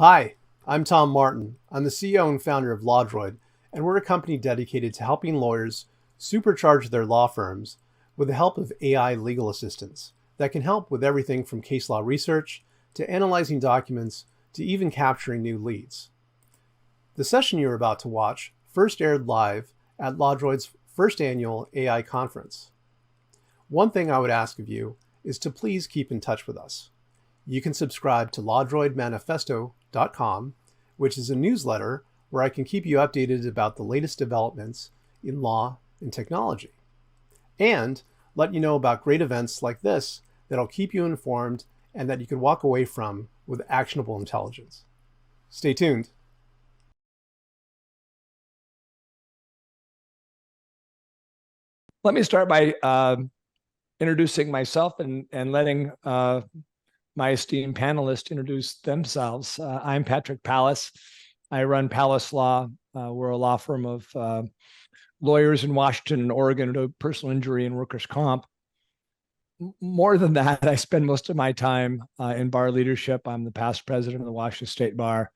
Hi, I'm Tom Martin. I'm the CEO and founder of LawDroid, and we're a company dedicated to helping lawyers supercharge their law firms with the help of AI legal assistants that can help with everything from case law research to analyzing documents to even capturing new leads. The session you're about to watch first aired live at LawDroid's first annual AI conference. One thing I would ask of you is to please keep in touch with us. You can subscribe to LawDroidManifesto.com, which is a newsletter where I can keep you updated about the latest developments in law and technology, and let you know about great events like this that'll keep you informed and that you can walk away from with actionable intelligence. Stay tuned. Let me start by introducing myself and letting my esteemed panelists introduce themselves. I'm Patrick Pallas. I run Pallas Law. We're a law firm of lawyers in Washington and Oregon to personal injury and workers' comp. More than that, I spend most of my time in bar leadership. I'm the past president of the Washington State Bar.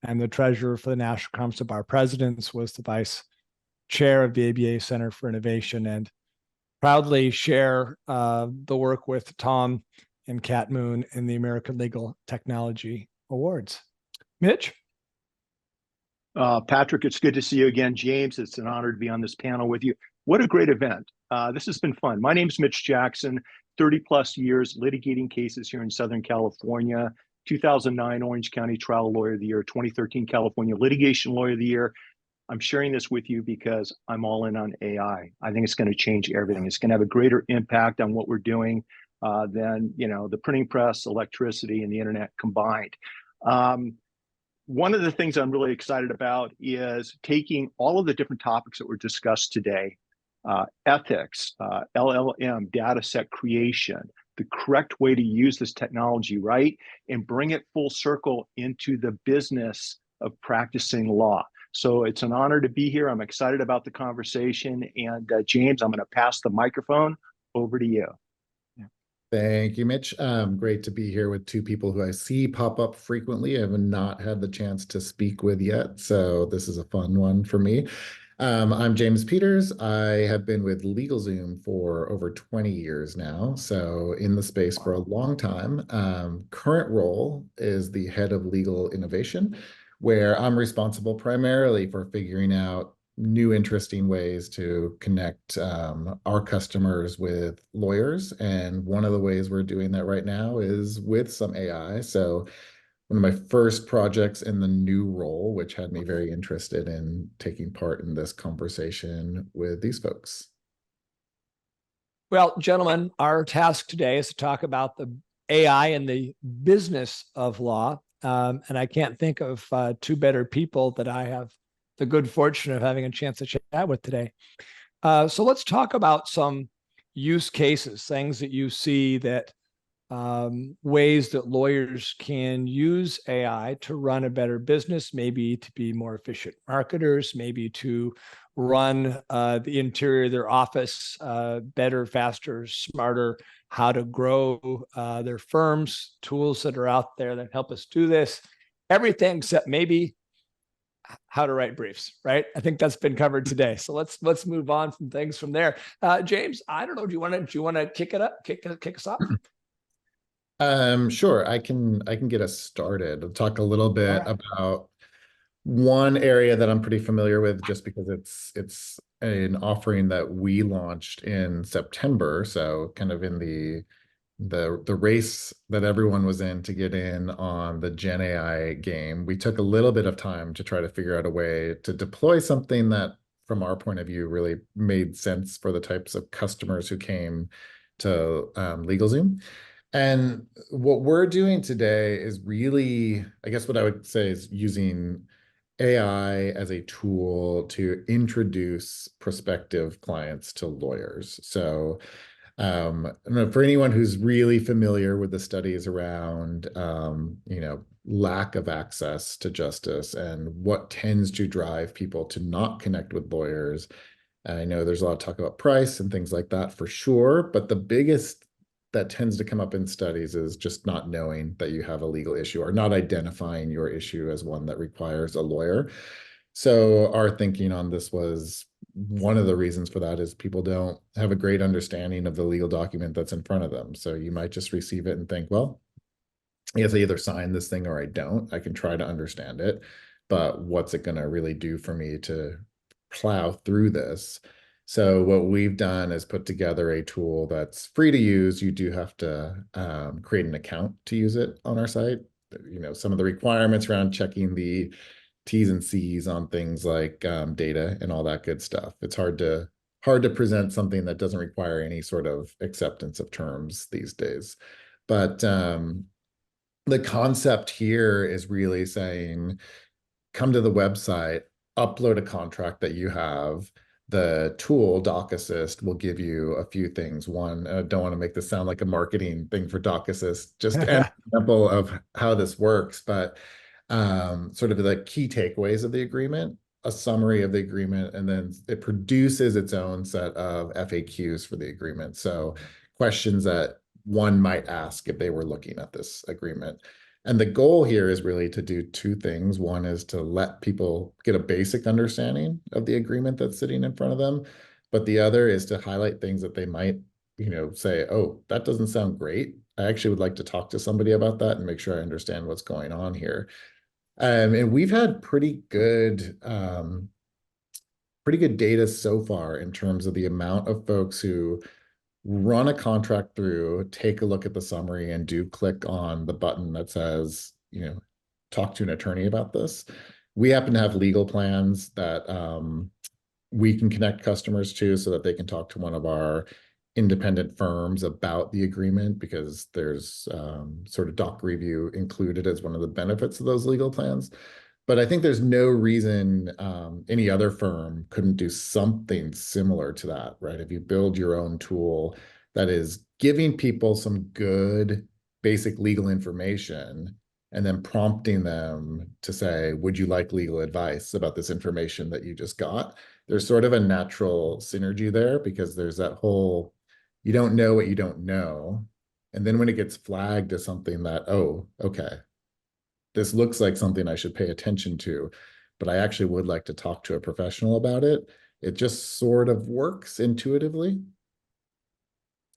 I'm the treasurer for the National Conference of Bar Presidents, was the vice chair of the ABA Center for Innovation, and proudly share the work with Tom and Kat Moon in the American Legal Technology Awards. Mitch? Patrick, it's good to see you again. James, it's an honor to be on this panel with you. What a great event. This has been fun. My name is Mitch Jackson, 30 plus years litigating cases here in Southern California, 2009 Orange County Trial Lawyer of the Year, 2013 California Litigation Lawyer of the Year. I'm sharing this with you because I'm all in on AI. I think it's going to change everything. It's going to have a greater impact on what we're doing than the printing press, electricity, and the internet combined. One of the things I'm really excited about is taking all of the different topics that were discussed today, ethics, LLM, data set creation, the correct way to use this technology, right? And bring it full circle into the business of practicing law. So it's an honor to be here. I'm excited about the conversation. And James, I'm going to pass the microphone over to you. Thank you, Mitch. Great to be here with two people who I see pop up frequently. I have not had the chance to speak with yet, so this is a fun one for me. I'm James Peters. I have been with LegalZoom for over 20 years now, so in the space for a long time. Current role is the head of legal innovation, where I'm responsible primarily for figuring out new interesting ways to connect our customers with lawyers. And one of the ways we're doing that right now is with some AI. So one of my first projects in the new role, which had me very interested in taking part in this conversation with these folks. Well, gentlemen, our task today is to talk about the AI and the business of law. And I can't think of two better people that I have the good fortune of having a chance to chat with today. So let's talk about some use cases, things that you see that ways that lawyers can use AI to run a better business, maybe to be more efficient marketers, maybe to run the interior of their office better, faster, smarter, how to grow their firms, tools that are out there that help us do this, everything except maybe how to write briefs, right? I think that's been covered today. So let's move on from things from there. James, I don't know. Do you want to kick it up, kick us off? Sure. I can get us started. I'll talk a little bit about one area that I'm pretty familiar with, just because it's an offering that we launched in September. So kind of in the race that everyone was in to get in on the Gen AI game. We took a little bit of time to try to figure out a way to deploy something that, from our point of view, really made sense for the types of customers who came to LegalZoom. And what we're doing today is really, I guess what I would say is using AI as a tool to introduce prospective clients to lawyers. So I don't know, for anyone who's really familiar with the studies around, lack of access to justice and what tends to drive people to not connect with lawyers. I know there's a lot of talk about price and things like that for sure, but the biggest that tends to come up in studies is just not knowing that you have a legal issue or not identifying your issue as one that requires a lawyer. So our thinking on this was, one of the reasons for that is people don't have a great understanding of the legal document that's in front of them. So you might just receive it and think, well, I guess I either sign this thing or I don't. I can try to understand it, but what's it going to really do for me to plow through this? So what we've done is put together a tool that's free to use. You do have to create an account to use it on our site. Some of the requirements around checking the T's and C's on things like data and all that good stuff. It's hard to present something that doesn't require any sort of acceptance of terms these days. But the concept here is really saying, come to the website, upload a contract that you have. The tool, Doc Assist, will give you a few things. One, I don't want to make this sound like a marketing thing for Doc Assist, just an example of how this works, but sort of the key takeaways of the agreement, a summary of the agreement, and then it produces its own set of FAQs for the agreement. So questions that one might ask if they were looking at this agreement. And the goal here is really to do two things. One is to let people get a basic understanding of the agreement that's sitting in front of them. But the other is to highlight things that they might, say, oh, that doesn't sound great. I actually would like to talk to somebody about that and make sure I understand what's going on here. And we've had pretty good data so far in terms of the amount of folks who run a contract through, take a look at the summary, and do click on the button that says, talk to an attorney about this. We happen to have legal plans that we can connect customers to so that they can talk to one of our independent firms about the agreement, because there's sort of doc review included as one of the benefits of those legal plans. But I think there's no reason any other firm couldn't do something similar to that, right? If you build your own tool that is giving people some good basic legal information and then prompting them to say, would you like legal advice about this information that you just got? There's sort of a natural synergy there, because there's that whole, you don't know what you don't know. And then when it gets flagged as something that, oh, okay, this looks like something I should pay attention to, but I actually would like to talk to a professional about it, it just sort of works intuitively.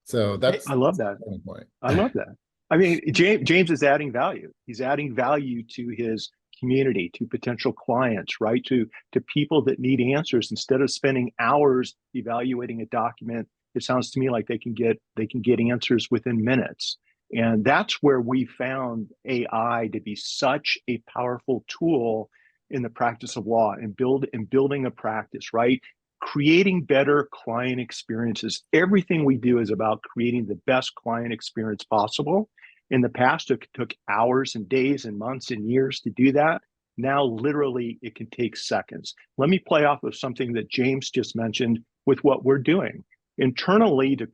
So that's I love that. the point. I love that. I mean, James is adding value. He's adding value to his community, to potential clients, right? To people that need answers. Instead of spending hours evaluating a document, it sounds to me like they can get answers within minutes. And that's where we found AI to be such a powerful tool in the practice of law and building a practice, right? Creating better client experiences. Everything we do is about creating the best client experience possible. In the past, it took hours and days and months and years to do that. Now, literally, it can take seconds. Let me play off of something that James just mentioned with what we're doing. Internally, to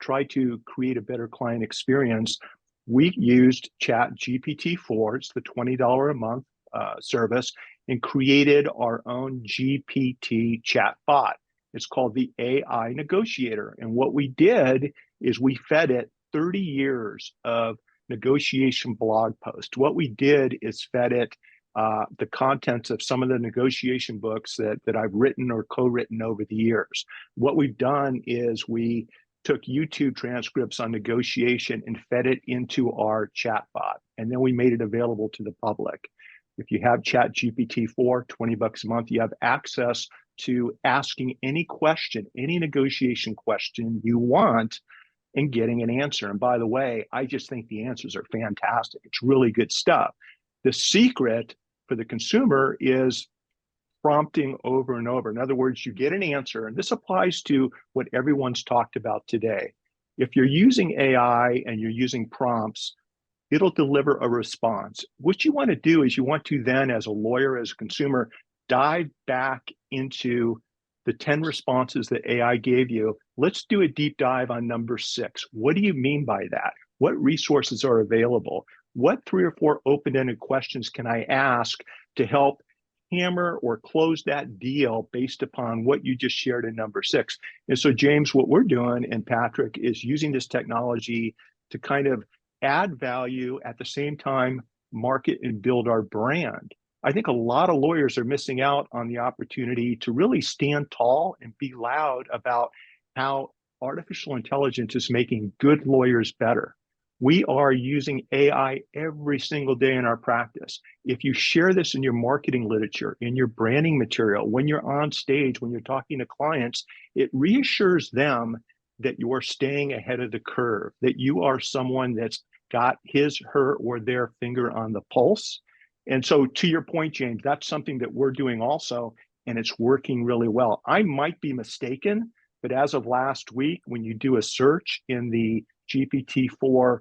try to create a better client experience, we used ChatGPT-4, it's the $20 a month service, and created our own GPT chat bot. It's called the AI Negotiator. And what we did is we fed it 30 years of negotiation blog posts. What we did is fed it the contents of some of the negotiation books that I've written or co-written over the years. What we've done is we took YouTube transcripts on negotiation and fed it into our chatbot, and then we made it available to the public. If you have ChatGPT-4, $20 a month, you have access to asking any question, any negotiation question you want, and getting an answer. And by the way, I just think the answers are fantastic. It's really good stuff. The secret for the consumer is prompting over and over. In other words, you get an answer, and this applies to what everyone's talked about today. If you're using AI and you're using prompts, it'll deliver a response. What you want to do is you want to then, as a lawyer, as a consumer, dive back into the 10 responses that AI gave you. Let's do a deep dive on number 6. What do you mean by that? What resources are available? What 3 or 4 open-ended questions can I ask to help hammer or close that deal based upon what you just shared in number 6. And so, James, what we're doing, and Patrick, is using this technology to kind of add value at the same time, market and build our brand. I think a lot of lawyers are missing out on the opportunity to really stand tall and be loud about how artificial intelligence is making good lawyers better. We are using AI every single day in our practice. If you share this in your marketing literature, in your branding material, when you're on stage, when you're talking to clients, it reassures them that you're staying ahead of the curve, that you are someone that's got his, her, or their finger on the pulse. And so, to your point, James, that's something that we're doing also, and it's working really well. I might be mistaken, but as of last week, when you do a search in the GPT-4,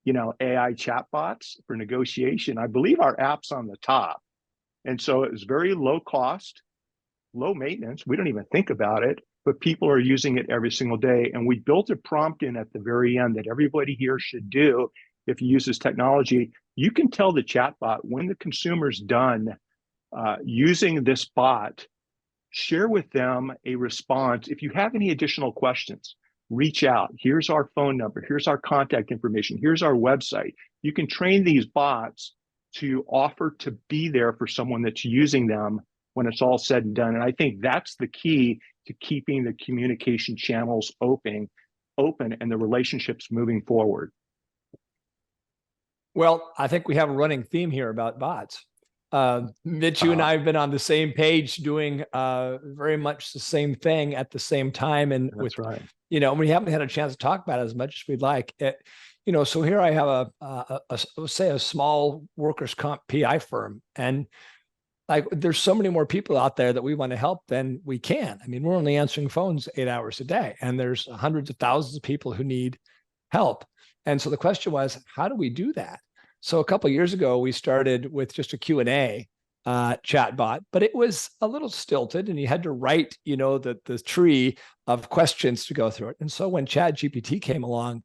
AI chatbots for negotiation, I believe our app's on the top. And so it was very low cost, low maintenance. We don't even think about it, but people are using it every single day. And we built a prompt in at the very end that everybody here should do. If you use this technology, you can tell the chatbot when the consumer's done using this bot, share with them a response. If you have any additional questions, reach out. Here's our phone number. Here's our contact information. Here's our website. You can train these bots to offer to be there for someone that's using them when it's all said and done. And I think that's the key to keeping the communication channels open and the relationships moving forward. Well, I think we have a running theme here about bots. Mitch, you and I have been on the same page doing very much the same thing at the same time. And That's right. We haven't had a chance to talk about it as much as we'd like. So here I have a small workers' comp PI firm, and like there's so many more people out there that we want to help than we can. I mean, we're only answering phones 8 hours a day, and there's hundreds of thousands of people who need help. And so the question was, how do we do that? So a couple of years ago, we started with just a Q&A chatbot, but it was a little stilted, and you had to write, the tree of questions to go through it. And so when ChatGPT came along,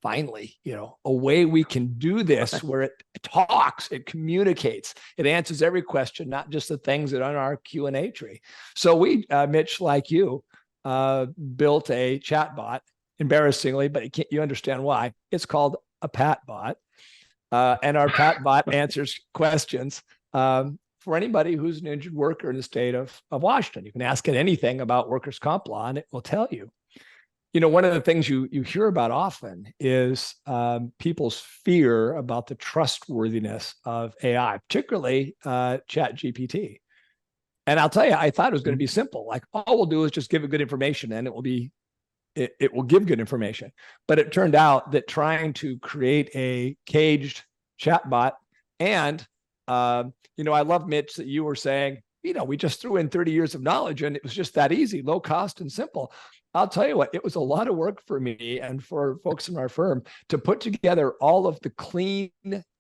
finally, a way we can do this where it talks, it communicates, it answers every question, not just the things that are on our Q&A tree. So we, Mitch, like you, built a chatbot, embarrassingly, but you understand why. It's called a PatBot. And our PatBot answers questions for anybody who's an injured worker in the state of Washington. You can ask it anything about workers' comp law, and it will tell you. One of the things you hear about often is people's fear about the trustworthiness of AI, particularly ChatGPT. And I'll tell you, I thought it was going to be simple. Like, all we'll do is just give it good information, and it will give good information. But it turned out that trying to create a caged chatbot, and I love, Mitch, that you were saying, we just threw in 30 years of knowledge and it was just that easy, low cost and simple. I'll tell you what, it was a lot of work for me and for folks in our firm to put together all of the clean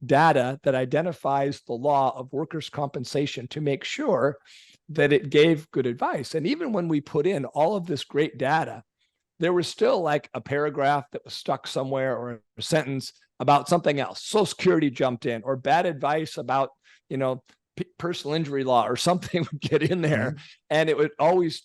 data that identifies the law of workers' compensation to make sure that it gave good advice. And even when we put in all of this great data, there was still like a paragraph that was stuck somewhere, or a sentence about something else. Social Security jumped in, or bad advice about, personal injury law or something would get in there, mm-hmm. and it would always,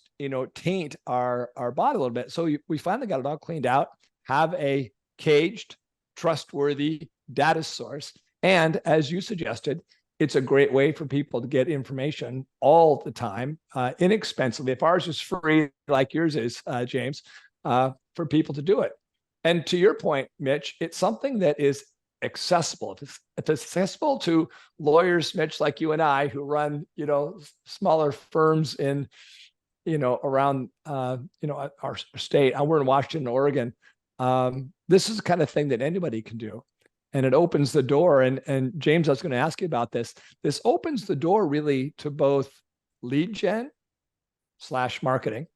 taint our bot a little bit. So we finally got it all cleaned out, have a caged, trustworthy data source. And as you suggested, it's a great way for people to get information all the time, inexpensively. If ours is free, like yours is, James, for people to do it. And to your point, Mitch, it's something that is accessible. If it's accessible to lawyers, Mitch, like you and I, who run, smaller firms in, around, our state. We're in Washington, Oregon. This is the kind of thing that anybody can do. And it opens the door. And James, I was going to ask you about this. This opens the door really to both lead gen / marketing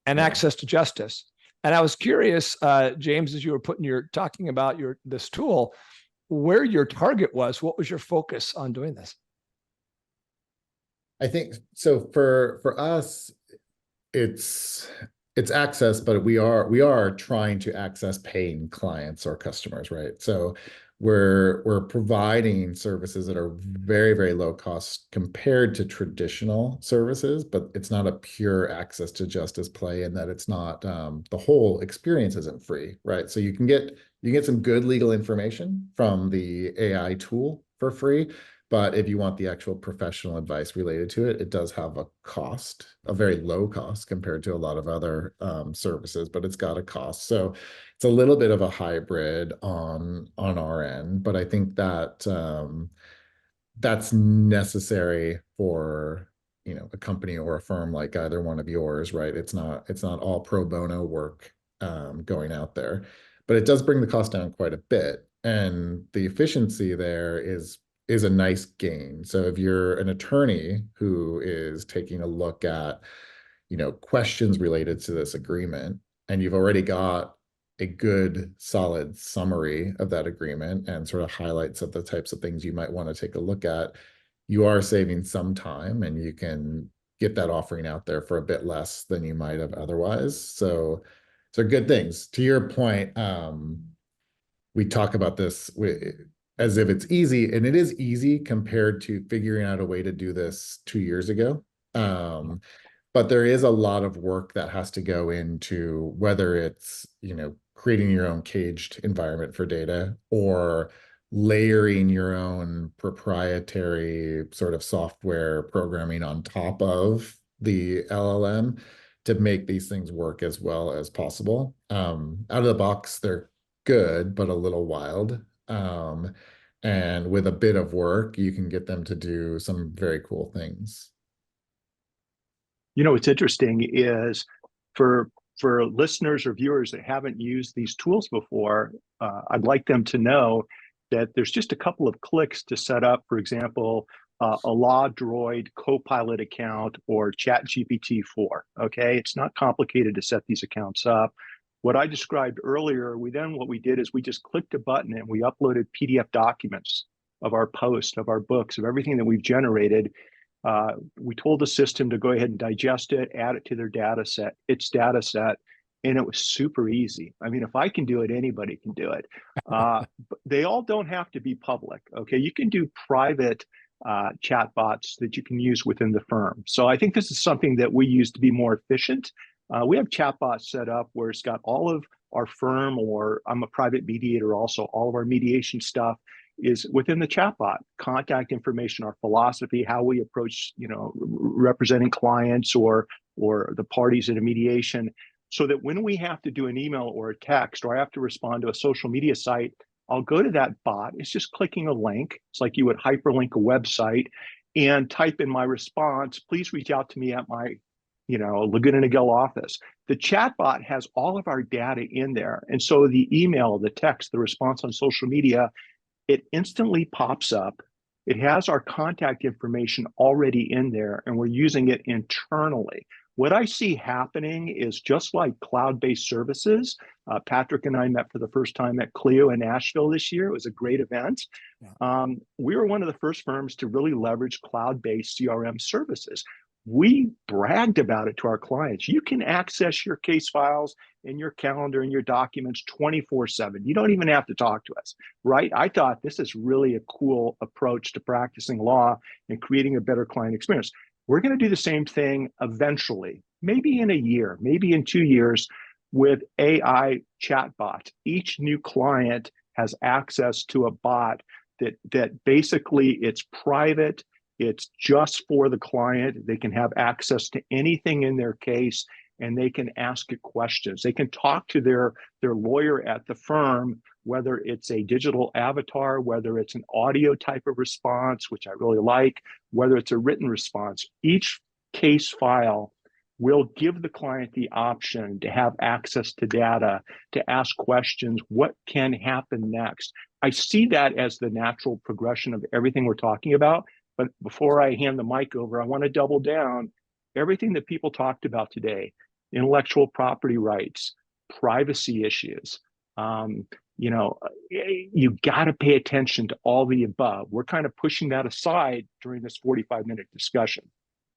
and access to justice. And I was curious, James, as you were talking about this tool, where your target was. What was your focus on doing this? I think so. For us, it's access, but we are trying to access paying clients or customers, right? So we're providing services that are very, very low cost compared to traditional services, but it's not a pure access to justice play, in that it's not the whole experience isn't free, right? So you can get some good legal information from the AI tool for free, but if you want the actual professional advice related to it, it does have a cost, a very low cost compared to a lot of other services, but it's got a cost. So it's a little bit of a hybrid on our end, but I think that that's necessary for, a company or a firm like either one of yours, right? It's not all pro bono work going out there, but it does bring the cost down quite a bit, and the efficiency there is a nice gain. So if you're an attorney who is taking a look at, questions related to this agreement, and you've already got a good solid summary of that agreement and sort of highlights of the types of things you might want to take a look at, you are saving some time, and you can get that offering out there for a bit less than you might have otherwise. So good things. To your point, we talk about this as if it's easy, and it is easy compared to figuring out a way to do this 2 years ago. But there is a lot of work that has to go into, whether it's, creating your own caged environment for data, or layering your own proprietary sort of software programming on top of the LLM to make these things work as well as possible. Out of the box, they're good, but a little wild. And with a bit of work, you can get them to do some very cool things. What's interesting is for listeners or viewers that haven't used these tools before, I'd like them to know that there's just a couple of clicks to set up, for example, a LawDroid Copilot account or ChatGPT 4. Okay, it's not complicated to set these accounts up. What I described earlier, what we did is we just clicked a button and we uploaded PDF documents of our posts, of our books, of everything that we've generated. We told the system to go ahead and digest it, add it to its data set, and it was super easy. I mean, if I can do it, anybody can do it. But they all don't have to be public, okay? You can do private chatbots that you can use within the firm. So I think this is something that we use to be more efficient. We have chatbots set up where it's got all of our firm, or I'm a private mediator also, all of our mediation stuff is within the chatbot. Contact information, our philosophy, how we approach, representing clients or the parties in a mediation, so that when we have to do an email or a text, or I have to respond to a social media site, I'll go to that bot. It's just clicking a link. It's like you would hyperlink a website and type in my response, please reach out to me at my, Laguna Niguel office. The chatbot has all of our data in there. And so the email, the text, the response on social media, it instantly pops up. It has our contact information already in there, and we're using it internally. What I see happening is just like cloud-based services. Patrick and I met for the first time at Clio in Nashville this year. It was a great event. Yeah. We were one of the first firms to really leverage cloud-based CRM services. We bragged about it to our clients. You can access your case files and your calendar and your documents 24/7. You don't even have to talk to us, right? I thought this is really a cool approach to practicing law and creating a better client experience. We're going to do the same thing eventually, maybe in a year, maybe in 2 years, with AI chatbots. Each new client has access to a bot that basically it's private. It's just for the client. They can have access to anything in their case, and they can ask it questions. They can talk to their lawyer at the firm, whether it's a digital avatar, whether it's an audio type of response, which I really like, whether it's a written response. Each case file will give the client the option to have access to data, to ask questions, what can happen next. I see that as the natural progression of everything we're talking about. But before I hand the mic over, I want to double down. Everything that people talked about today, intellectual property rights, privacy issues, you got to pay attention to all the above. We're kind of pushing that aside during this 45-minute discussion.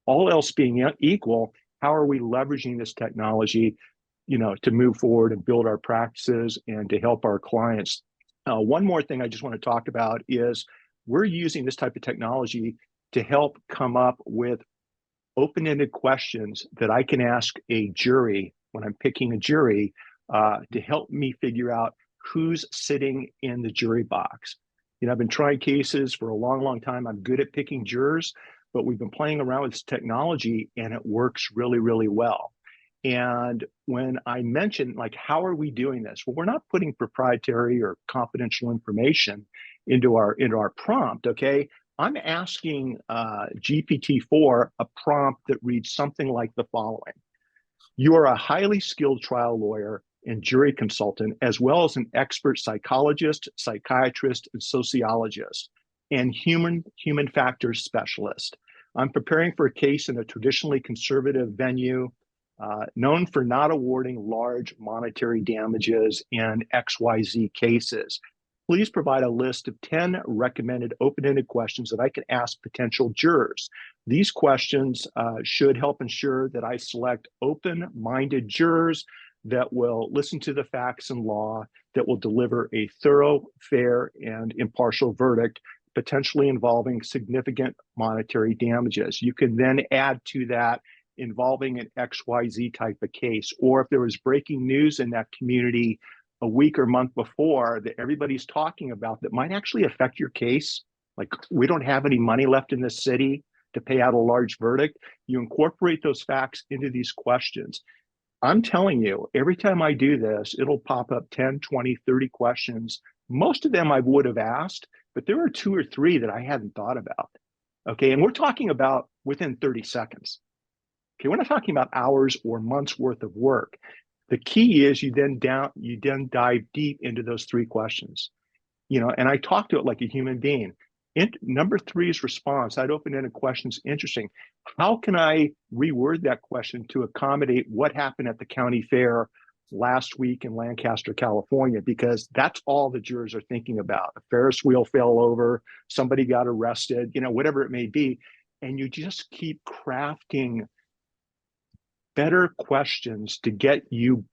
All else being equal, how are we leveraging this technology, to move forward and build our practices and to help our clients One more thing I just want to talk about is we're using this type of technology to help come up with open-ended questions that I can ask a jury when I'm picking a jury to help me figure out who's sitting in the jury box. I've been trying cases for a long, long time. I'm good at picking jurors, but we've been playing around with this technology and it works really, really well. And when I mentioned, like, how are we doing this? Well, we're not putting proprietary or confidential information into our prompt, okay? I'm asking GPT-4 a prompt that reads something like the following. You are a highly skilled trial lawyer and jury consultant, as well as an expert psychologist, psychiatrist, and sociologist, and human factors specialist. I'm preparing for a case in a traditionally conservative venue, known for not awarding large monetary damages in XYZ cases. Please provide a list of 10 recommended open-ended questions that I can ask potential jurors. These questions should help ensure that I select open-minded jurors that will listen to the facts and law, that will deliver a thorough, fair, and impartial verdict, potentially involving significant monetary damages. You can then add to that involving an XYZ type of case, or if there was breaking news in that community a week or month before that everybody's talking about that might actually affect your case, like we don't have any money left in this city to pay out a large verdict, you incorporate those facts into these questions. I'm telling you, every time I do this, it'll pop up 10, 20, 30 questions. Most of them I would have asked, but there are 2 or 3 that I hadn't thought about. Okay, and we're talking about within 30 seconds. Okay, we're not talking about hours or months worth of work. The key is you then dive deep into those 3 questions, and I talk to it like a human being. Number 3's response, that open-ended question is interesting. How can I reword that question to accommodate what happened at the county fair last week in Lancaster, California? Because that's all the jurors are thinking about. A Ferris wheel fell over, somebody got arrested, whatever it may be. And you just keep crafting better questions to get you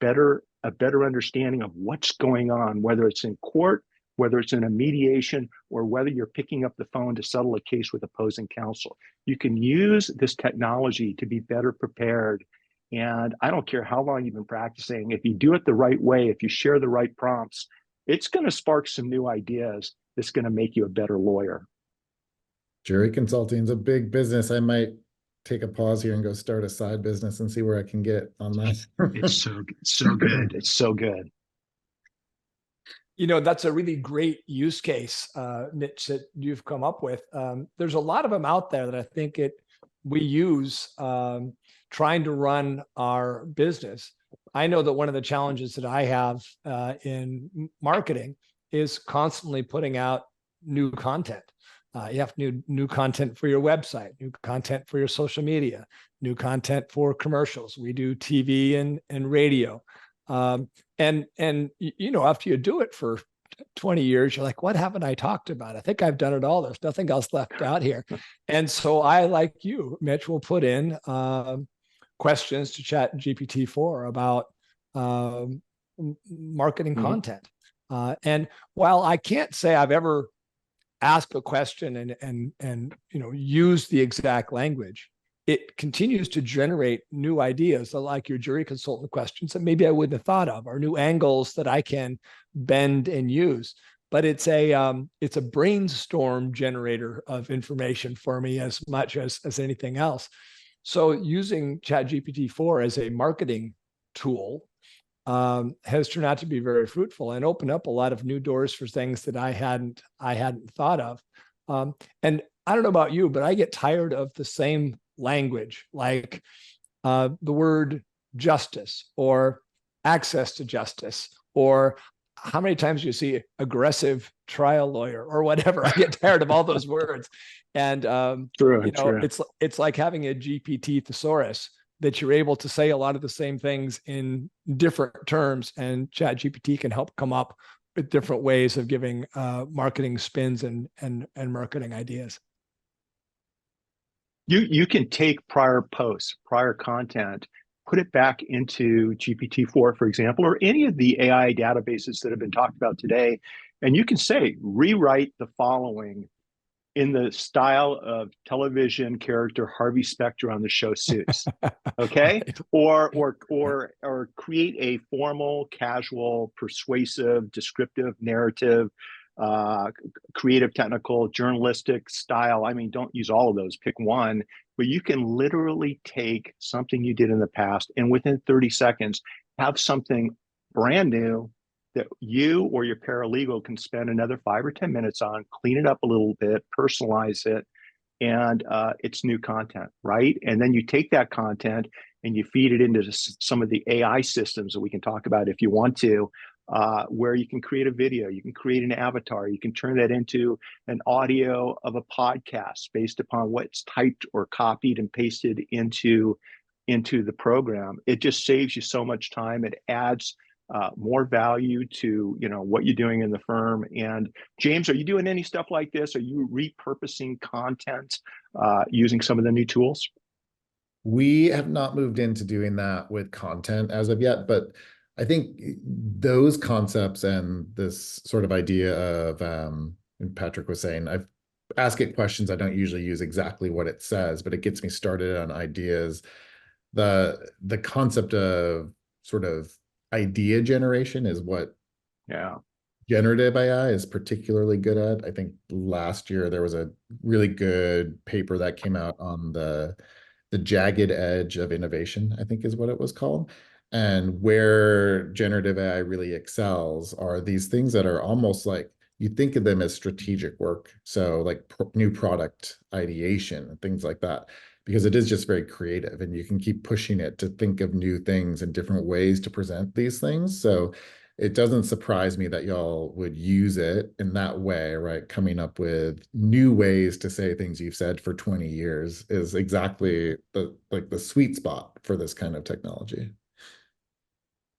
a better understanding of what's going on, whether it's in court, whether it's in a mediation, or whether you're picking up the phone to settle a case with opposing counsel. You can use this technology to be better prepared. And I don't care how long you've been practicing, if you do it the right way, if you share the right prompts, it's going to spark some new ideas that's going to make you a better lawyer. Jury consulting is a big business. I might take a pause here and go start a side business and see where I can get on that. It's so good. It's so good. That's a really great use case, Mitch, that you've come up with. There's a lot of them out there that I think we use trying to run our business. I know that one of the challenges that I have in marketing is constantly putting out new content. You have new content for your website, new content for your social media, new content for commercials. We do TV and radio. And after you do it for 20 years, you're like, what haven't I talked about? I think I've done it all. There's nothing else left out here. And so I, like you, Mitch, will put in questions to Chat GPT-4 about marketing content. And while I can't say I've ever asked a question and use the exact language, it continues to generate new ideas, like your jury consultant questions that maybe I wouldn't have thought of, or new angles that I can bend and use. But it's a brainstorm generator of information for me as much as anything else. So using ChatGPT-4 as a marketing tool has turned out to be very fruitful and opened up a lot of new doors for things that I hadn't thought of. And I don't know about you, but I get tired of the same language, like the word justice or access to justice, or how many times do you see aggressive trial lawyer or whatever. I get tired of all those words. And True. It's like having a GPT thesaurus that you're able to say a lot of the same things in different terms, and ChatGPT can help come up with different ways of giving marketing spins and marketing ideas. You can take prior posts, prior content, put it back into GPT-4, for example, or any of the AI databases that have been talked about today. And you can say, rewrite the following in the style of television character Harvey Specter on the show Suits. Okay. Or create a formal, casual, persuasive, descriptive narrative, creative, technical, journalistic style. I mean, don't use all of those, pick one, but you can literally take something you did in the past and within 30 seconds have something brand new that you or your paralegal can spend another 5 or 10 minutes on, clean it up a little bit, personalize it, and it's new content, right? And then you take that content and you feed it into some of the AI systems that we can talk about if you want to, where you can create a video, you can create an avatar, you can turn that into an audio of a podcast based upon what's typed or copied and pasted into the program. It just saves you so much time. It adds more value to what you're doing in the firm. And James, are you doing any stuff like this? Are you repurposing content using some of the new tools? We have not moved into doing that with content as of yet, but I think those concepts and this sort of idea of, and Patrick was saying, I ask it questions. I don't usually use exactly what it says, but it gets me started on ideas. The concept of sort of idea generation is what generative AI is particularly good at. I think last year there was a really good paper that came out on the jagged edge of innovation, I think is what it was called. And where generative AI really excels are these things that are almost like, you think of them as strategic work. So like new product ideation and things like that, because it is just very creative and you can keep pushing it to think of new things and different ways to present these things. So it doesn't surprise me that y'all would use it in that way, right? Coming up with new ways to say things you've said for 20 years is exactly the sweet spot for this kind of technology.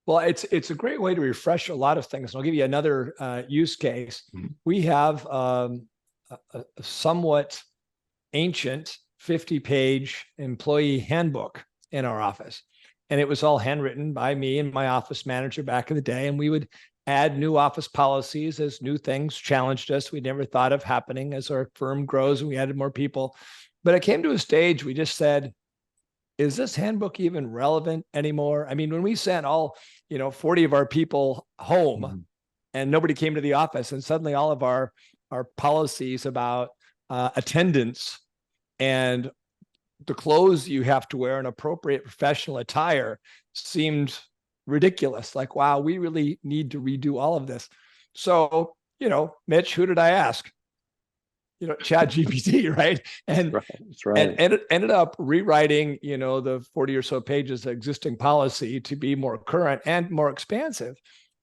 Well, it's a great way to refresh a lot of things. I'll give you another use case. We have a somewhat ancient 50-page employee handbook in our office. And it was all handwritten by me and my office manager back in the day. And we would add new office policies as new things challenged us. We never thought of happening as our firm grows and we added more people. But it came to a stage we just said, is this handbook even relevant anymore? I mean, when we sent all 40 of our people home and nobody came to the office, and suddenly all of our policies about attendance and the clothes you have to wear, an appropriate professional attire, seemed ridiculous. Like, wow, we really need to redo all of this. So, Mitch, who did I ask? Chat GPT, right? And that's right. And it ended up rewriting, the 40 or so pages of existing policy to be more current and more expansive.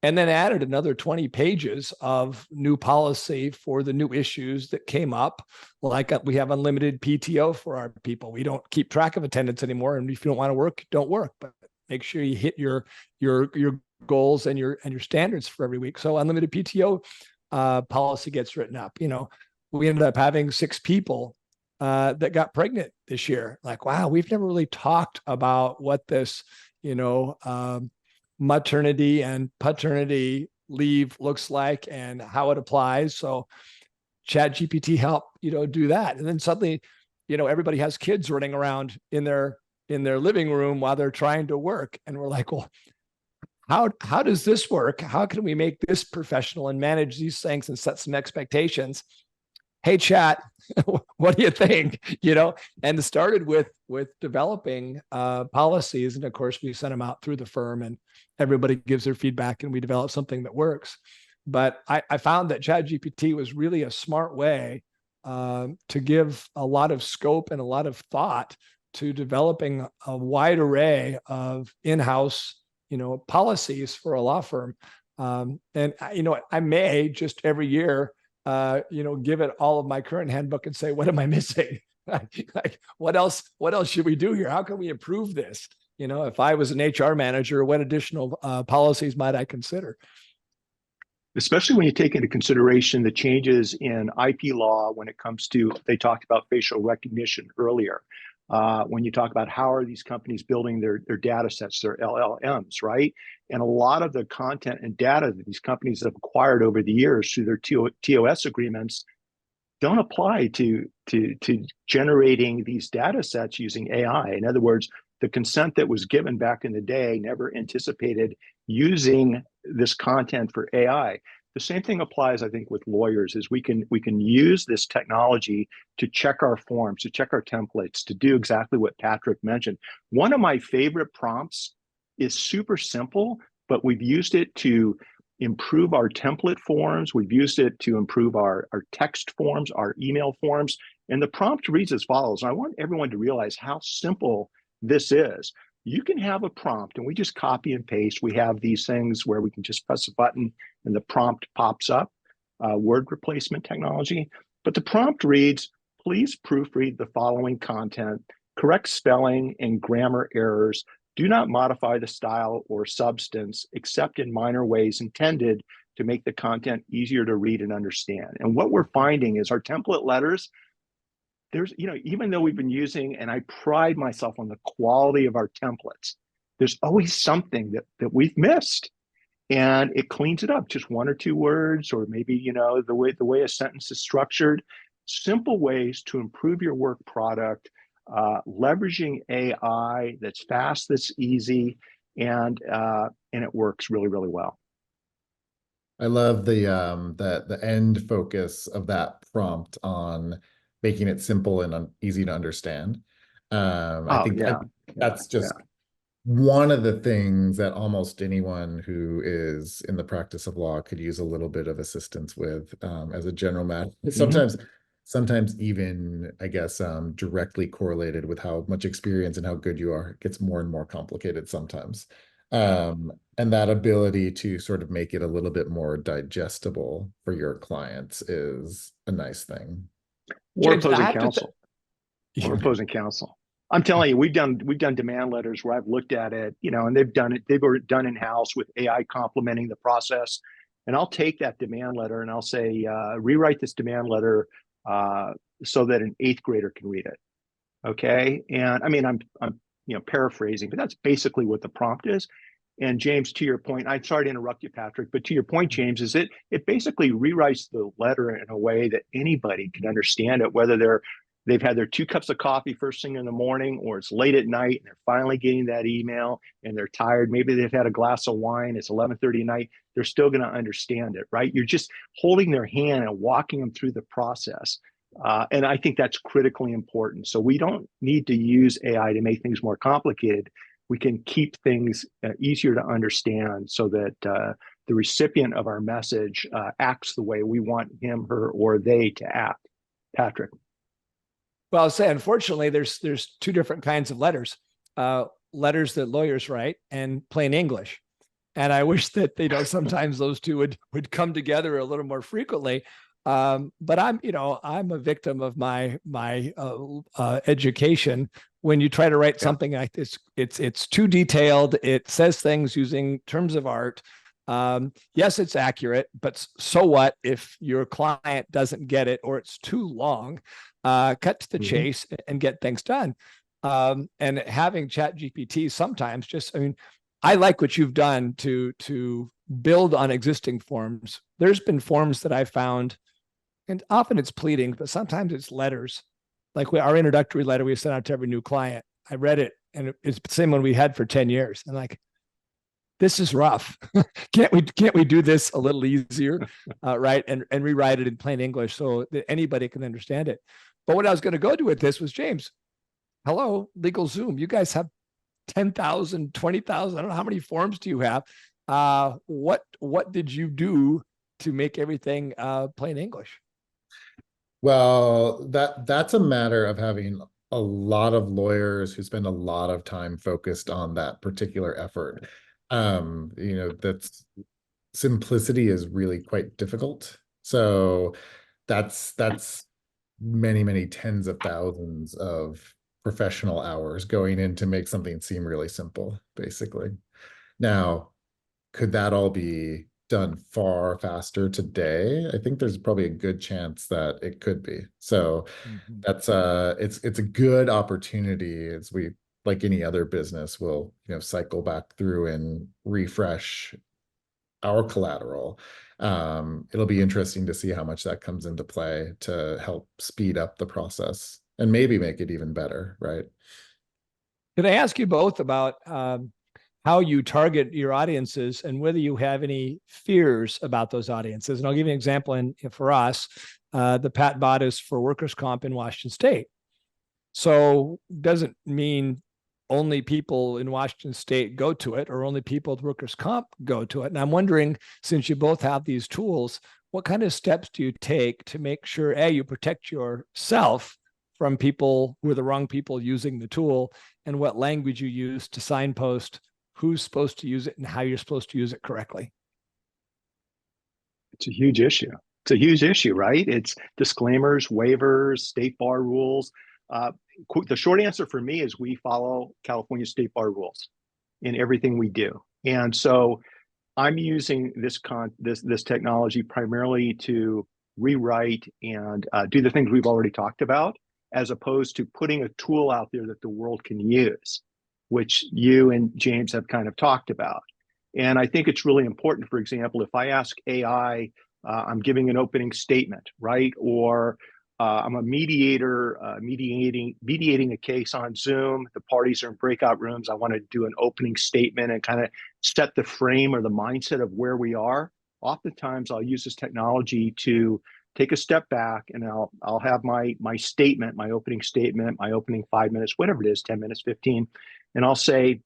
And then added another 20 pages of new policy for the new issues that came up. Like we have unlimited PTO for our people. We don't keep track of attendance anymore. And if you don't want to work, don't work. But make sure you hit your goals and your standards for every week. So unlimited PTO policy gets written up. We ended up having 6 people that got pregnant this year. Like, wow, we've never really talked about what this, maternity and paternity leave looks like and how it applies. So Chat GPT helped, do that. And then suddenly, everybody has kids running around in their living room while they're trying to work. And we're like, well, how does this work? How can we make this professional and manage these things and set some expectations? Hey, chat, what do you think? And it started with developing policies. And of course, we sent them out through the firm and everybody gives their feedback and we develop something that works. But I found that ChatGPT was really a smart way to give a lot of scope and a lot of thought to developing a wide array of in-house, policies for a law firm. And I may just every year, give it all of my current handbook and say, what am I missing? like, what else should we do here? How can we improve this? If I was an HR manager, what additional policies might I consider? Especially when you take into consideration the changes in IP law when it comes to, they talked about facial recognition earlier. when you talk about how are these companies building their data sets, their LLMs, right? And a lot of the content and data that these companies have acquired over the years through their TOS agreements don't apply to generating these data sets using AI. In other words, the consent that was given back in the day never anticipated using this content for AI. The same thing applies, I think, with lawyers. Is we can use this technology to check our forms, to check our templates, to do exactly what Patrick mentioned. One of my favorite prompts is super simple, but we've used it to improve our template forms. We've used it to improve our text forms, our email forms. And the prompt reads as follows. And I want everyone to realize how simple this is. You can have a prompt, and we just copy and paste. We have these things where we can just press a button and the prompt pops up, word replacement technology. But the prompt reads, please proofread the following content, correct spelling and grammar errors. Do not modify the style or substance except in minor ways intended to make the content easier to read and understand. And what we're finding is our template letters, there's, even though we've been using, and I pride myself on the quality of our templates, there's always something that we've missed. And it cleans it up, just one or two words, or maybe, the way a sentence is structured. Simple ways to improve your work product, leveraging AI that's fast, that's easy, and it works really, really well. I love the end focus of that prompt on making it simple and easy to understand. I think that's just one of the things that almost anyone who is in the practice of law could use a little bit of assistance with, as a general matter. Sometimes even, I guess, directly correlated with how much experience and how good you are, it gets more and more complicated sometimes. And that ability to sort of make it a little bit more digestible for your clients is a nice thing. Or opposing counsel. Or opposing counsel. I'm telling you, we've done demand letters where I've looked at it, and they've done in-house with AI complementing the process. And I'll take that demand letter and I'll say, rewrite this demand letter so that an 8th grader can read it. Okay. And I mean, I'm paraphrasing, but that's basically what the prompt is. And James, to your point, I'm sorry to interrupt you, Patrick, but to your point, James, is it basically rewrites the letter in a way that anybody can understand it, whether they've had their 2 cups of coffee first thing in the morning, or it's late at night and they're finally getting that email and they're tired. Maybe they've had a glass of wine. It's 11:30 at night. They're still going to understand it, right? You're just holding their hand and walking them through the process. And I think that's critically important. So we don't need to use AI to make things more complicated. We can keep things easier to understand so that the recipient of our message acts the way we want him, her, or they to act. Patrick. Well, I'll say, unfortunately, there's 2 different kinds of letters. Letters that lawyers write and plain English. And I wish that, sometimes those 2 would come together a little more frequently. But I'm a victim of my education. When you try to write something like this, it's too detailed. It says things using terms of art. Yes, it's accurate, but so what if your client doesn't get it, or it's too long? Cut to the chase and get things done. And having ChatGPT sometimes I like what you've done to build on existing forms. There's been forms that I found, and often it's pleading, but sometimes it's letters. Like our introductory letter we sent out to every new client. I read it, and it's the same one we had for 10 years. And like, this is rough. Can't we do this a little easier, right? And rewrite it in plain English so that anybody can understand it. But what I was going to go to with this was, James, hello, LegalZoom. You guys have 10,000, 20,000. I don't know how many forms do you have. What did you do to make everything plain English? Well, that's a matter of having a lot of lawyers who spend a lot of time focused on that particular effort. That's simplicity is really quite difficult. So that's many, many tens of thousands of professional hours going in to make something seem really simple, basically. Now, could that all be done far faster today, I think there's probably a good chance that it could be. So that's it's a good opportunity as we, like any other business, will, cycle back through and refresh our collateral. It'll be interesting to see how much that comes into play to help speed up the process and maybe make it even better, right? Could I ask you both about how you target your audiences and whether you have any fears about those audiences? And I'll give you an example. And for us, the Pat bot is for workers' comp in Washington State. So doesn't mean only people in Washington State go to it, or only people with workers' comp go to it. And I'm wondering, since you both have these tools, what kind of steps do you take to make sure, A, you protect yourself from people who are the wrong people using the tool, and what language you use to signpost who's supposed to use it and how you're supposed to use it correctly? It's a huge issue. It's a huge issue, right? It's disclaimers, waivers, state bar rules. The short answer for me is we follow California state bar rules in everything we do. And so I'm using this technology primarily to rewrite and do the things we've already talked about, as opposed to putting a tool out there that the world can use, which you and James have kind of talked about. And I think it's really important, for example, if I ask AI, I'm giving an opening statement, right? Or I'm a mediator mediating a case on Zoom. The parties are in breakout rooms. I want to do an opening statement and kind of set the frame or the mindset of where we are. Oftentimes, I'll use this technology to take a step back, and I'll have my statement, my opening statement, my opening 5 minutes, whatever it is, 10 minutes, 15, and I'll say,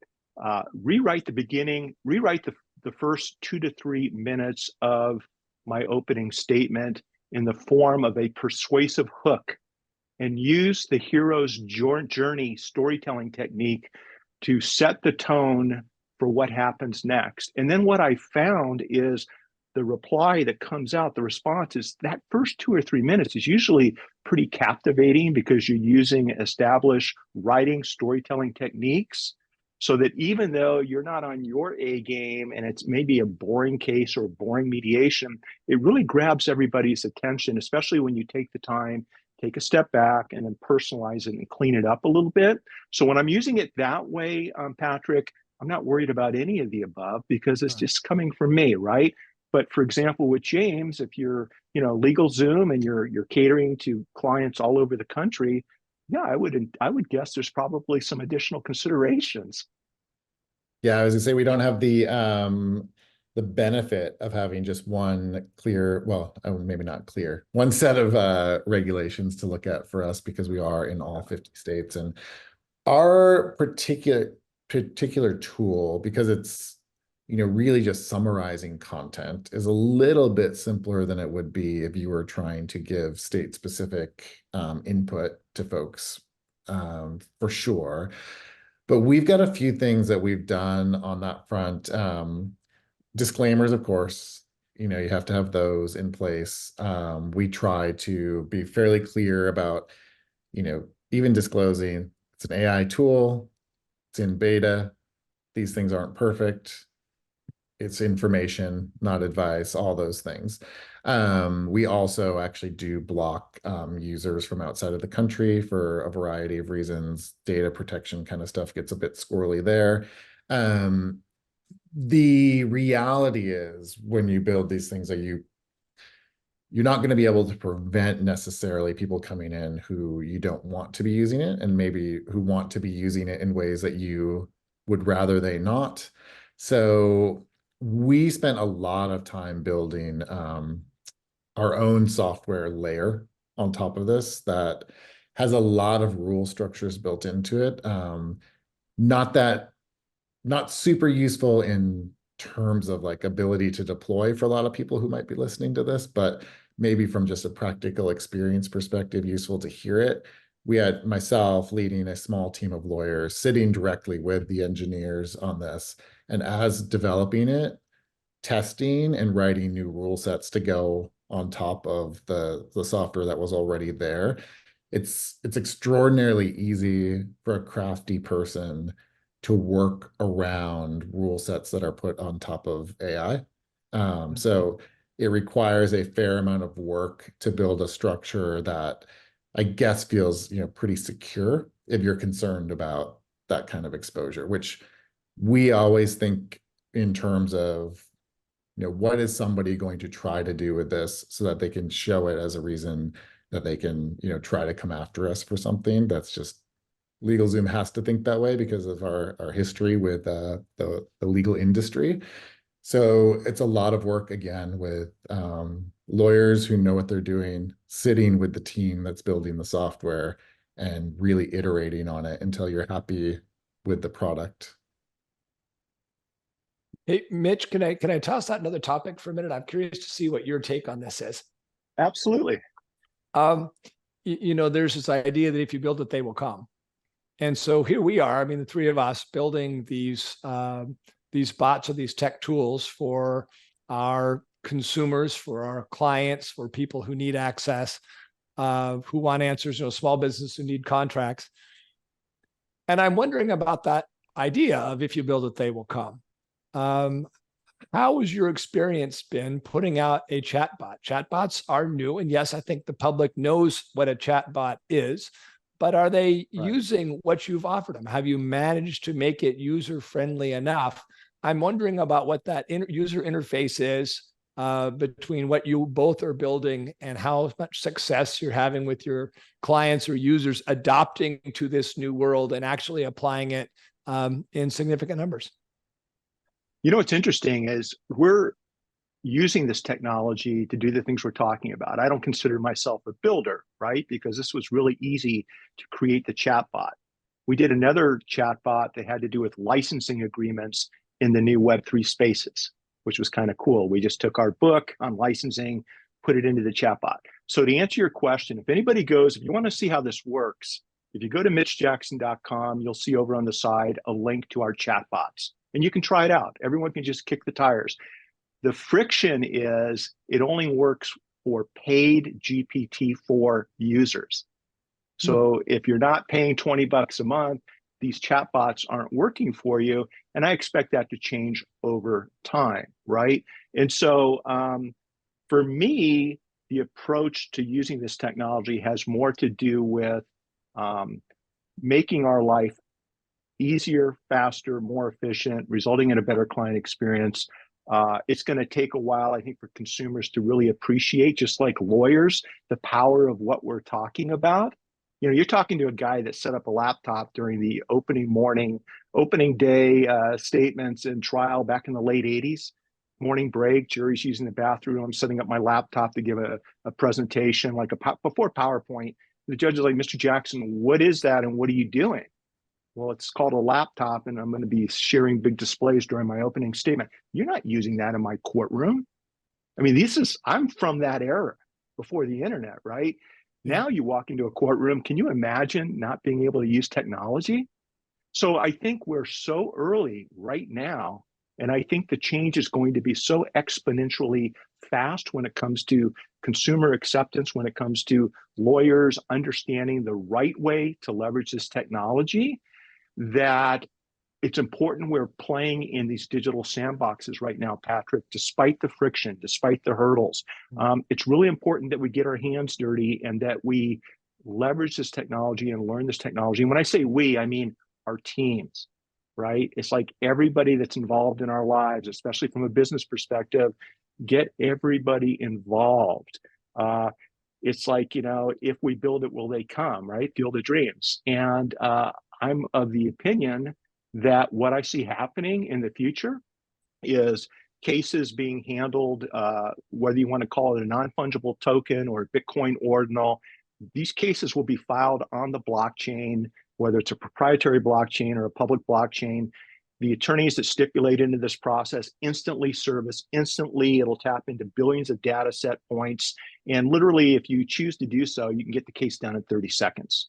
rewrite the beginning, rewrite the first 2 to 3 minutes of my opening statement in the form of a persuasive hook, and use the hero's journey storytelling technique to set the tone for what happens next. And then what I found is the reply that comes out, the response is that first 2 or 3 minutes is usually pretty captivating because you're using established writing storytelling techniques. So that even though you're not on your A game and it's maybe a boring case or boring mediation, it really grabs everybody's attention, especially when you take the time, take a step back, and then personalize it and clean it up a little bit. So when I'm using it that way, Patrick, I'm not worried about any of the above because it's just coming from me, right? But for example, with James, if you're, legal Zoom and you're catering to clients all over the country, yeah, I would guess there's probably some additional considerations. Yeah, I was gonna say we don't have the benefit of having just one clear, well, maybe not clear, one set of regulations to look at for us because we are in all 50 states. And our particular tool, because it's really just summarizing content, is a little bit simpler than it would be if you were trying to give state-specific input to folks, for sure. But we've got a few things that we've done on that front. Disclaimers, of course, you have to have those in place. We try to be fairly clear about, even disclosing it's an AI tool, it's in beta, these things aren't perfect. It's information, not advice, all those things. We also actually do block users from outside of the country for a variety of reasons. Data protection kind of stuff gets a bit squirrely there. The reality is when you build these things, that you're not going to be able to prevent necessarily people coming in who you don't want to be using it, and maybe who want to be using it in ways that you would rather they not. So we spent a lot of time building our own software layer on top of this that has a lot of rule structures built into it. Not super useful in terms of like ability to deploy for a lot of people who might be listening to this, but maybe from just a practical experience perspective, useful to hear it. We had myself leading a small team of lawyers sitting directly with the engineers on this, and as developing it, testing and writing new rule sets to go on top of the software that was already there. It's extraordinarily easy for a crafty person to work around rule sets that are put on top of AI. So it requires a fair amount of work to build a structure that I guess feels, pretty secure if you're concerned about that kind of exposure, which we always think in terms of, what is somebody going to try to do with this so that they can show it as a reason that they can, try to come after us for something. That's just LegalZoom has to think that way because of our history with the legal industry. So it's a lot of work again with lawyers who know what they're doing, sitting with the team that's building the software and really iterating on it until you're happy with the product. Hey, Mitch, can I toss out another topic for a minute? I'm curious to see what your take on this is. Absolutely. There's this idea that if you build it, they will come. And so here we are. I mean, the three of us building these bots or these tech tools for our consumers, for our clients, for people who need access, who want answers, small business who need contracts. And I'm wondering about that idea of if you build it, they will come. How has your experience been putting out a chatbot? Chatbots are new. And yes, I think the public knows what a chatbot is, but are they using what you've offered them? Have you managed to make it user-friendly enough? I'm wondering about what that user interface is between what you both are building and how much success you're having with your clients or users adopting to this new world and actually applying it in significant numbers. What's interesting is we're using this technology to do the things we're talking about. I don't consider myself a builder, right? Because this was really easy to create the chatbot. We did another chatbot that had to do with licensing agreements in the new Web3 spaces, which was kind of cool. We just took our book on licensing, put it into the chatbot. So to answer your question, if anybody goes, if you want to see how this works, if you go to mitchjackson.com, you'll see over on the side a link to our chatbots. And you can try it out. Everyone can just kick the tires. The friction is it only works for paid GPT-4 users. So if you're not paying $20 a month, these chatbots aren't working for you. And I expect that to change over time, right? And so for me, the approach to using this technology has more to do with making our life easier, faster, more efficient, resulting in a better client experience. It's going to take a while, I think, for consumers to really appreciate, just like lawyers, the power of what we're talking about. You're talking to a guy that set up a laptop during the opening day statements and trial back in the late 80s. Morning break, jury's using the bathroom. I'm setting up my laptop to give a presentation, like before PowerPoint. The judge is like, Mr. Jackson, what is that and what are you doing? Well, it's called a laptop, and I'm going to be sharing big displays during my opening statement. You're not using that in my courtroom. I mean, I'm from that era before the internet, right? Now you walk into a courtroom, can you imagine not being able to use technology? So I think we're so early right now, and I think the change is going to be so exponentially fast when it comes to consumer acceptance, when it comes to lawyers understanding the right way to leverage this technology, that it's important we're playing in these digital sandboxes right now, Patrick, despite the friction, despite the hurdles. It's really important that we get our hands dirty and that we leverage this technology and learn this technology. And when I say we, I mean our teams, right? It's like everybody that's involved in our lives, especially from a business perspective, get everybody involved. It's like, if we build it, will they come, right? Field of Dreams. And I'm of the opinion that what I see happening in the future is cases being handled, whether you want to call it a non-fungible token or Bitcoin ordinal, these cases will be filed on the blockchain, whether it's a proprietary blockchain or a public blockchain. The attorneys that stipulate into this process instantly service, instantly it'll tap into billions of data set points. And literally, if you choose to do so, you can get the case done in 30 seconds.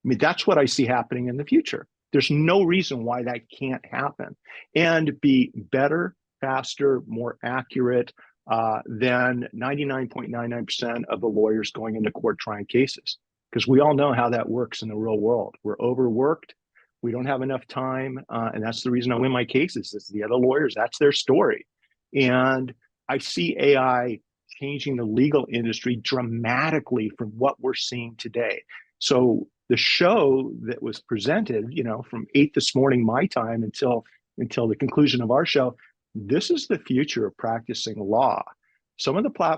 I mean, that's what I see happening in the future. There's no reason why that can't happen and be better, faster, more accurate than 99.99% of the lawyers going into court trying cases. Because we all know how that works in the real world. We're overworked. We don't have enough time. And that's the reason I win my cases. It's the other lawyers. That's their story. And I see AI changing the legal industry dramatically from what we're seeing today. So the show that was presented, from 8 this morning my time until the conclusion of our show, this is the future of practicing law.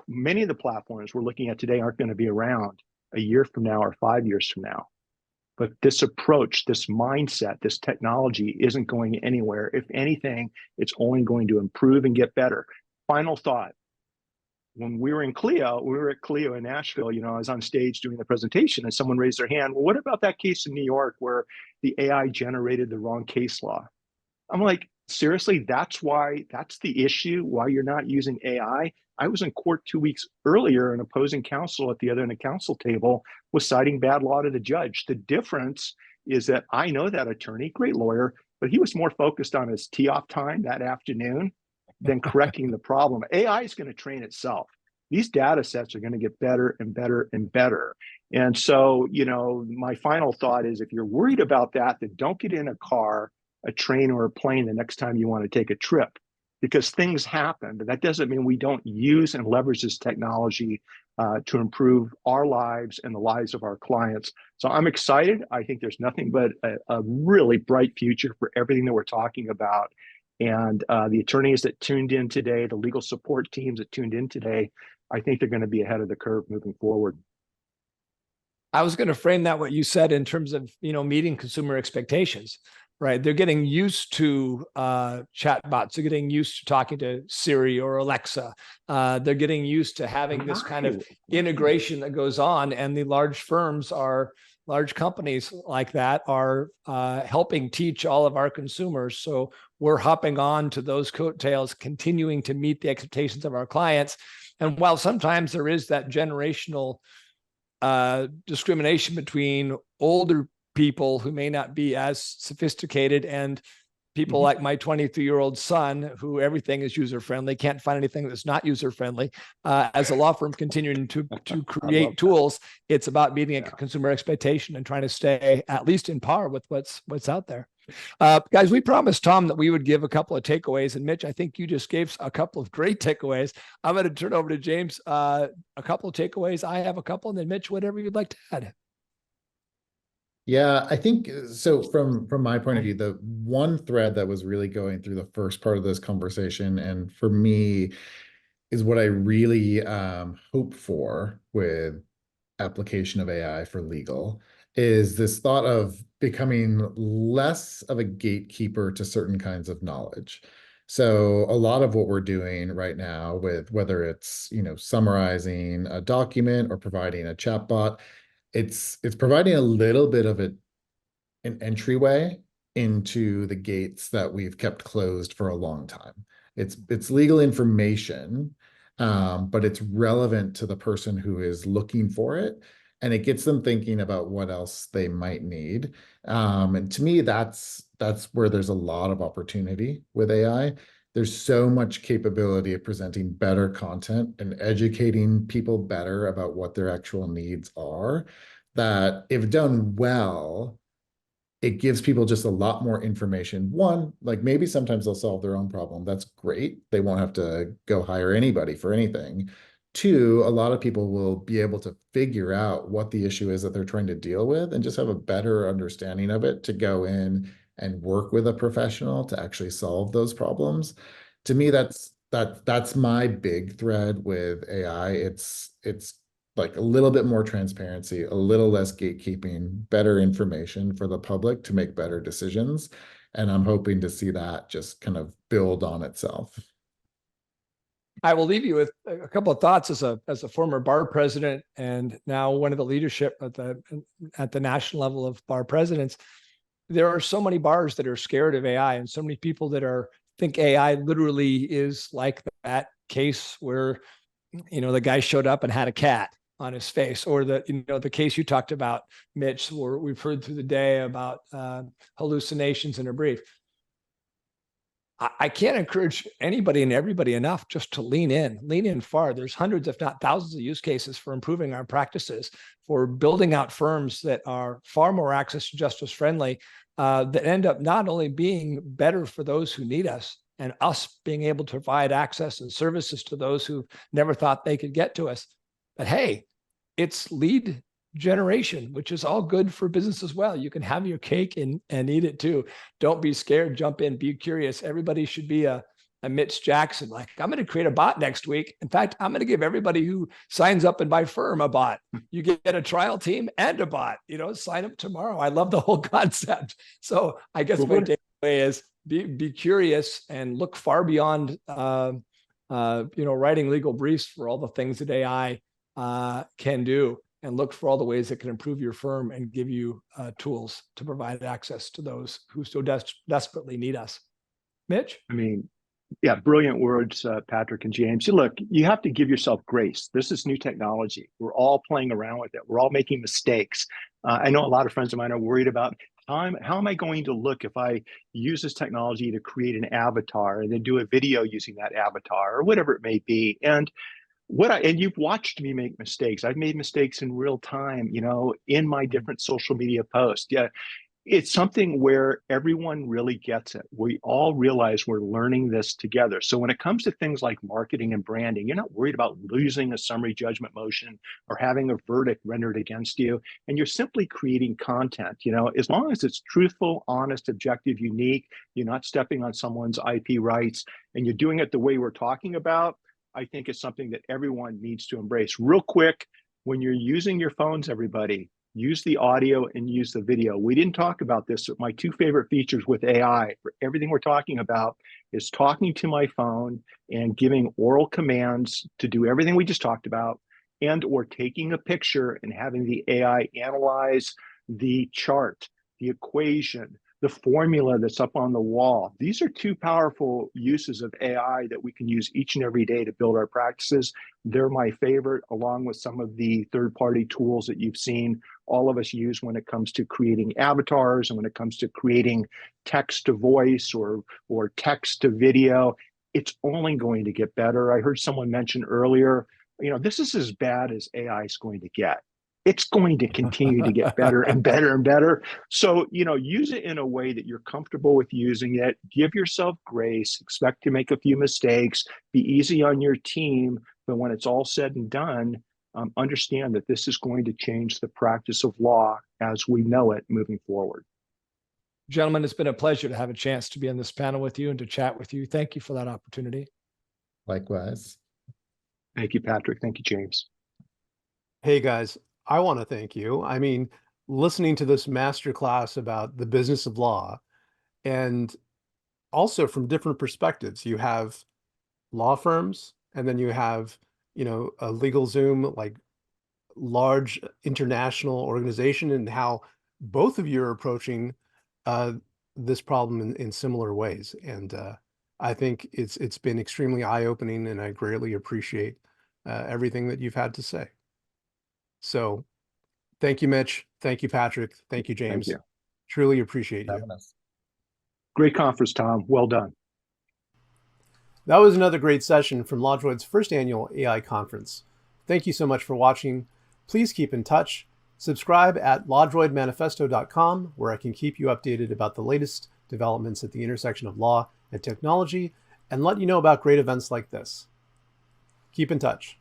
Many of the platforms we're looking at today aren't going to be around a year from now or 5 years from now. But this approach, this mindset, this technology isn't going anywhere. If anything, it's only going to improve and get better. Final thought. When we were at Clio in Nashville, I was on stage doing the presentation and someone raised their hand. Well, what about that case in New York where the AI generated the wrong case law? I'm like, seriously, that's the issue, why you're not using AI? I was in court 2 weeks earlier, and opposing counsel at the other end of the counsel table was citing bad law to the judge. The difference is that I know that attorney, great lawyer, but he was more focused on his tee-off time that afternoon than correcting the problem. AI is going to train itself. These data sets are going to get better and better and better. And so, my final thought is if you're worried about that, then don't get in a car, a train, or a plane the next time you want to take a trip, because things happen. But that doesn't mean we don't use and leverage this technology to improve our lives and the lives of our clients. So I'm excited. I think there's nothing but a really bright future for everything that we're talking about. And the attorneys that tuned in today, the legal support teams that tuned in today, I think they're going to be ahead of the curve moving forward. I was going to frame that what you said in terms of, meeting consumer expectations, right? They're getting used to chatbots. They're getting used to talking to Siri or Alexa. They're getting used to having this kind of integration that goes on. And the large companies like that are helping teach all of our consumers. So we're hopping on to those coattails, continuing to meet the expectations of our clients. And while sometimes there is that generational discrimination between older people who may not be as sophisticated and people like my 23-year-old son, who everything is user-friendly, can't find anything that's not user-friendly. As a law firm continuing to create tools, it's about meeting a consumer expectation and trying to stay at least in par with what's out there. Guys, we promised Tom that we would give a couple of takeaways, and Mitch, I think you just gave a couple of great takeaways. I'm going to turn over to James, a couple of takeaways. I have a couple, and then Mitch, whatever you'd like to add. Yeah, I think so. From my point of view, the one thread that was really going through the first part of this conversation, and for me, is what I really hope for with application of AI for legal, is this thought of becoming less of a gatekeeper to certain kinds of knowledge. So a lot of what we're doing right now, with whether it's summarizing a document or providing a chatbot, it's providing a little bit of an entryway into the gates that we've kept closed for a long time. It's legal information, but it's relevant to the person who is looking for it, and it gets them thinking about what else they might need. And to me, that's where there's a lot of opportunity with AI. There's so much capability of presenting better content and educating people better about what their actual needs are, that if done well, it gives people just a lot more information. One, like maybe sometimes they'll solve their own problem. That's great. They won't have to go hire anybody for anything. Two, a lot of people will be able to figure out what the issue is that they're trying to deal with and just have a better understanding of it to go in and work with a professional to actually solve those problems. To me, that's my big thread with AI. It's like a little bit more transparency, a little less gatekeeping, better information for the public to make better decisions. And I'm hoping to see that just kind of build on itself. I will leave you with a couple of thoughts as a former bar president and now one of the leadership at the national level of bar presidents. There are so many bars that are scared of AI, and so many people that think AI literally is like that case where the guy showed up and had a cat on his face, or the case you talked about, Mitch, where we've heard through the day about hallucinations in a brief. I can't encourage anybody and everybody enough just to lean in far. There's hundreds, if not thousands, of use cases for improving our practices, for building out firms that are far more access to justice friendly, that end up not only being better for those who need us, and us being able to provide access and services to those who never thought they could get to us. But hey, it's lead generation, which is all good for business as well. You can have your cake and eat it too. Don't be scared, jump in, be curious. Everybody should be a Mitch Jackson. Like, I'm going to create a bot next week. In fact, I'm going to give everybody who signs up in my firm a bot. You get a trial team and a bot, sign up tomorrow. I love the whole concept. So I guess my takeaway is be curious and look far beyond, writing legal briefs for all the things that AI can do, and look for all the ways that can improve your firm and give you tools to provide access to those who so desperately need us. Mitch? I mean, yeah, brilliant words, Patrick and James. Look, you have to give yourself grace. This is new technology. We're all playing around with it. We're all making mistakes. I know a lot of friends of mine are worried about how am I going to look if I use this technology to create an avatar and then do a video using that avatar or whatever it may be. And you've watched me make mistakes. I've made mistakes in real time, in my different social media posts. Yeah. It's something where everyone really gets it. We all realize we're learning this together. So when it comes to things like marketing and branding, you're not worried about losing a summary judgment motion or having a verdict rendered against you. And you're simply creating content, as long as it's truthful, honest, objective, unique, you're not stepping on someone's IP rights, and you're doing it the way we're talking about. I think it's something that everyone needs to embrace. Real quick, when you're using your phones, everybody, use the audio and use the video. We didn't talk about this, but my two favorite features with AI for everything we're talking about is talking to my phone and giving oral commands to do everything we just talked about, and or taking a picture and having the AI analyze the chart, the equation, the formula that's up on the wall. These are two powerful uses of AI that we can use each and every day to build our practices. They're my favorite, along with some of the third-party tools that you've seen all of us use when it comes to creating avatars and when it comes to creating text to voice or text to video. It's only going to get better. I heard someone mention earlier, this is as bad as AI is going to get. It's going to continue to get better and better and better. So, use it in a way that you're comfortable with using it. Give yourself grace, expect to make a few mistakes, be easy on your team. But when it's all said and done, understand that this is going to change the practice of law as we know it moving forward. Gentlemen, it's been a pleasure to have a chance to be on this panel with you and to chat with you. Thank you for that opportunity. Likewise. Thank you, Patrick. Thank you, James. Hey, guys. I want to thank you. I mean, listening to this masterclass about the business of law, and also from different perspectives. You have law firms, and then you have, a LegalZoom, like large international organization, and how both of you are approaching this problem in similar ways. And I think it's been extremely eye-opening, and I greatly appreciate everything that you've had to say. So thank you, Mitch. Thank you, Patrick. Thank you, James. Thank you. Truly appreciate you. Great conference, Tom. Well done. That was another great session from LawDroid's first annual AI conference. Thank you so much for watching. Please keep in touch. Subscribe at lawdroidmanifesto.com, where I can keep you updated about the latest developments at the intersection of law and technology, and let you know about great events like this. Keep in touch.